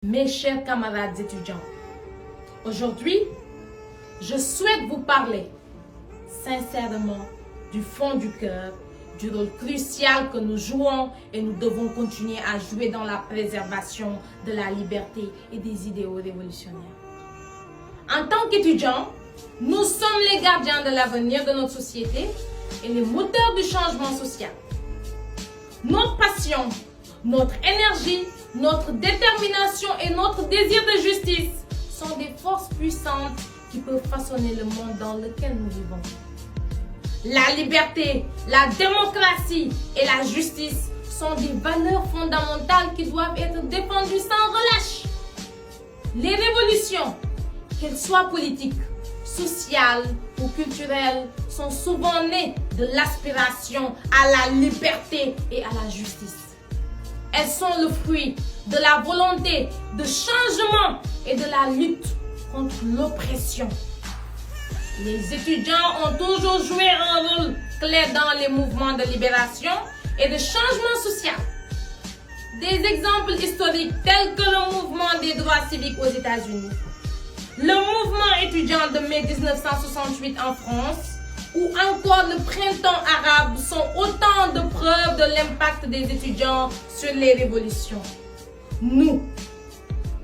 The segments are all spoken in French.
Mes chers camarades étudiants, aujourd'hui, je souhaite vous parler sincèrement du fond du cœur du rôle crucial que nous jouons et nous devons continuer à jouer dans la préservation de la liberté et des idéaux révolutionnaires. En tant qu'étudiants, nous sommes les gardiens de l'avenir de notre société et les moteurs du changement social. Notre passion, notre énergie, notre détermination et notre désir de justice sont des forces puissantes qui peuvent façonner le monde dans lequel nous vivons. La liberté, la démocratie et la justice sont des valeurs fondamentales qui doivent être défendues sans relâche. Les révolutions, qu'elles soient politiques, sociales ou culturelles, sont souvent nées de l'aspiration à la liberté et à la justice. Elles sont le fruit de la volonté de changement et de la lutte contre l'oppression. Les étudiants ont toujours joué un rôle clé dans les mouvements de libération et de changement social. Des exemples historiques tels que le mouvement des droits civiques aux États-Unis, le mouvement étudiant de mai 1968 en France ou encore le printemps arabe sont autant de preuves de l'impact des étudiants sur les révolutions. Nous,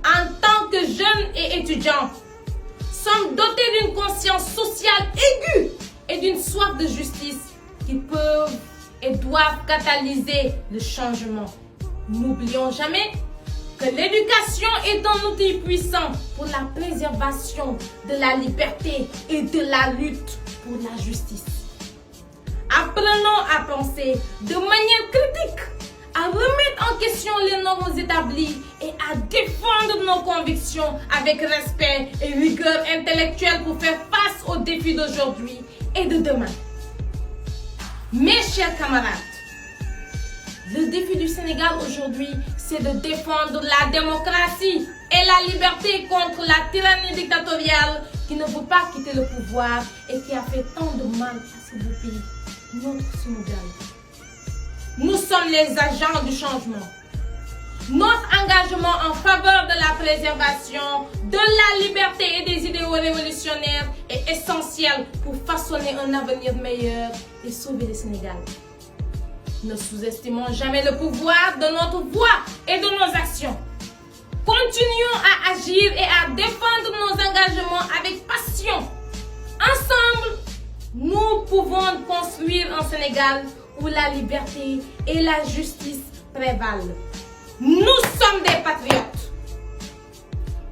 en tant que jeunes et étudiants, sommes dotés d'une conscience sociale aiguë et d'une soif de justice qui peuvent et doivent catalyser le changement. N'oublions jamais que l'éducation est un outil puissant pour la préservation de la liberté et de la lutte pour la justice. Apprenons à penser de manière critique, à remettre en question les normes établies et à défendre nos convictions avec respect et rigueur intellectuelle pour faire face aux défis d'aujourd'hui et de demain. Mes chers camarades, le défi du Sénégal aujourd'hui, c'est de défendre la démocratie et la liberté contre la tyrannie dictatoriale qui ne veut pas quitter le pouvoir et qui a fait tant de mal à ce beau pays, notre Sénégal. Nous sommes les agents du changement. Notre engagement en faveur de la préservation de la liberté et des idéaux révolutionnaires est essentiel pour façonner un avenir meilleur et sauver le Sénégal. Ne sous-estimons jamais le pouvoir de notre voix et de nos actions. Continuons à agir et à défendre nos engagements avec passion. Ensemble, nous pouvons construire un Sénégal où la liberté et la justice prévalent. Nous sommes des patriotes.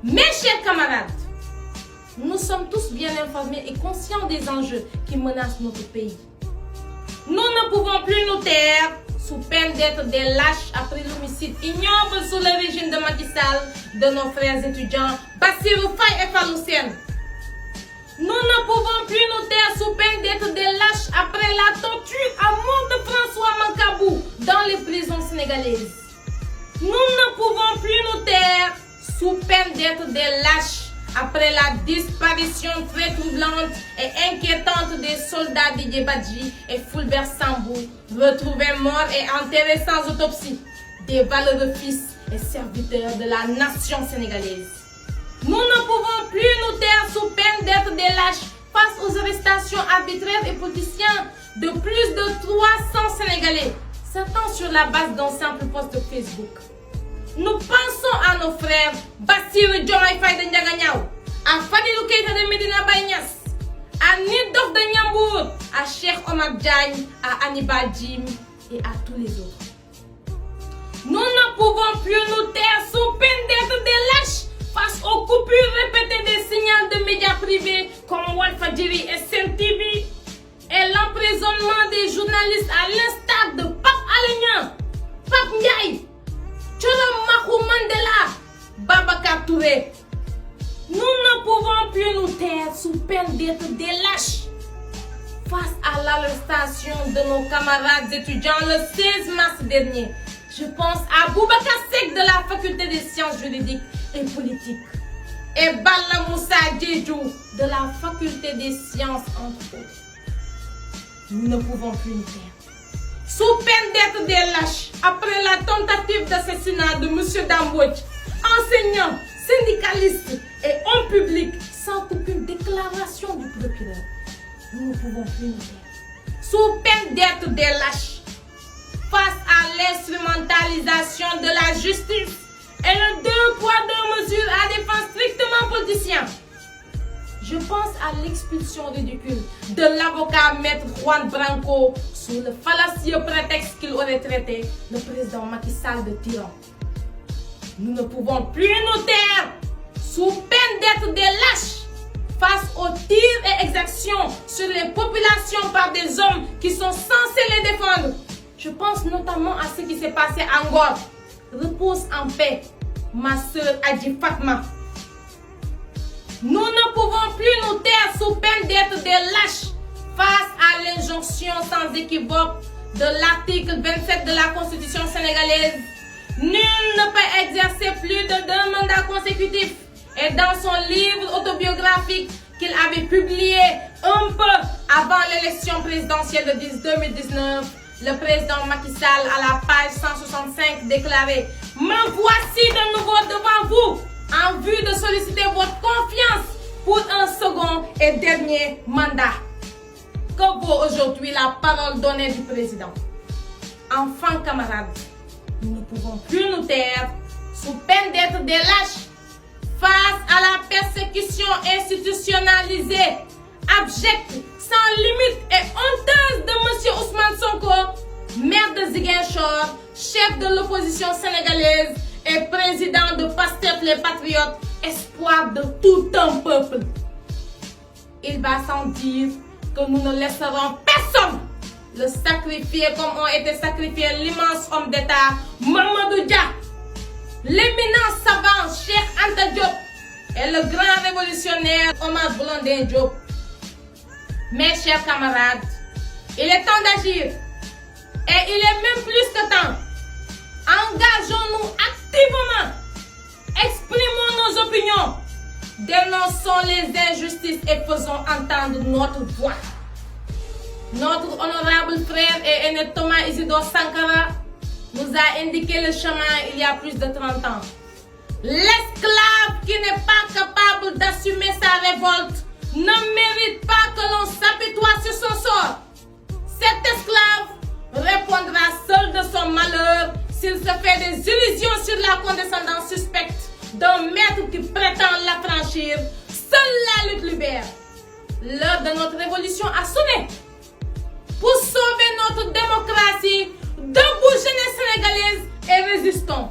Mes chers camarades, nous sommes tous bien informés et conscients des enjeux qui menacent notre pays. Nous ne pouvons plus nous taire sous peine d'être des lâches après l'homicide ignoble sous le régime de Macky Sall de nos frères étudiants Bassirou Faye et Fallou Sène. Nous ne pouvons plus nous taire sous peine d'être des lâches après la torture à mort de François Mancabou dans les prisons sénégalaises. Nous ne pouvons plus nous taire sous peine d'être des lâches après la disparition très troublante et inquiétante des soldats Didier Badji et Fulbert Sambou, retrouvés morts et enterrés sans autopsie, des valeureux fils et serviteurs de la nation sénégalaise. Nous ne pouvons plus nous taire sous peine d'être des lâches face aux arrestations arbitraires et politiciens de plus de 300 Sénégalais, certains sur la base d'un simple post de Facebook. Nous pensons à nos frères Bassirou Diomaye Faye de Ndiaga Niao, à Fadilou Keïta de Medina Baye Niass, à Nit Doff de Niambour, à Cheikh Omar Diagne, à Hannibal Djim et à tous les autres. Nous ne pouvons plus nous taire sous peine d'être des lâches face aux coupures répétées des signaux de médias privés comme Walfadjri et Sen TV et l'emprisonnement des journalistes à l'instar de Pape Alé Niang, Pape Ndiaye, Tcholam Mahou Mandela, Babacar Touré. Nous ne pouvons plus nous taire sous peine d'être des lâches face à l'arrestation de nos camarades étudiants le 16 mars dernier. Je pense à Boubacar Seck de la faculté des sciences juridiques et politiques et Balla Moussa Diédhiou de la faculté des sciences entre autres. Nous ne pouvons plus nous taire sous peine d'être des lâches après la tentative d'assassinat de M. Dambodj enseignants, syndicalistes et hommes publics sans aucune déclaration du procureur. Nous ne pouvons plus nous taire. Sous peine d'être des lâches face à l'instrumentalisation de la justice et le deux poids deux mesures à des fins strictement politiciens. Je pense à l'expulsion ridicule de l'avocat maître Juan Branco sous le fallacieux prétexte qu'il aurait traité le président Macky Sall de tyran. Nous ne pouvons plus nous taire sous peine d'être des lâches face aux tirs et exactions sur les populations par des hommes qui sont censés les défendre. Je pense notamment à ce qui s'est passé à Ngor. Repose en paix, ma sœur Adji Fatma. Nous ne pouvons plus nous taire sous peine d'être des lâches face à l'injonction sans équivoque de l'article 27 de la Constitution sénégalaise. Nul ne peut exercer plus de 2 mandats consécutifs. Et dans son livre autobiographique qu'il avait publié un peu avant l'élection présidentielle de 2019, le président Macky Sall, à la page 165, déclarait « Me voici de nouveau devant vous en vue de solliciter votre confiance pour un second et dernier mandat. » Que vaut aujourd'hui la parole donnée du président? Enfin, camarades, nous ne pouvons plus nous taire sous peine d'être des lâches face à la persécution institutionnalisée, abjecte, sans limite et honteuse de M. Ousmane Sonko, maire de Ziguinchor, chef de l'opposition sénégalaise et président de Pastef les Patriotes, espoir de tout un peuple. Il va sans dire que nous ne laisserons personne le sacrifier comme ont été sacrifiés l'immense homme d'État Mamadou Dia, l'éminent savant Cheikh Anta Diop et le grand révolutionnaire Omar Blondin Diop. Mes chers camarades, il est temps d'agir et il est même plus que temps. Engageons-nous activement, exprimons nos opinions, dénonçons les injustices et faisons entendre notre voix. Notre honorable frère et aîné Thomas Isidore Sankara nous a indiqué le chemin il y a plus de 30 ans. L'esclave qui n'est pas capable d'assumer sa révolte ne mérite pas que l'on s'apitoie sur son sort. Cet esclave répondra seul de son malheur s'il se fait des illusions sur la condescendance suspecte d'un maître qui prétend l'affranchir. Seule la lutte libère. L'heure de notre révolution a sonné. Pour sauver notre démocratie, debout jeunesse sénégalaise et résistons.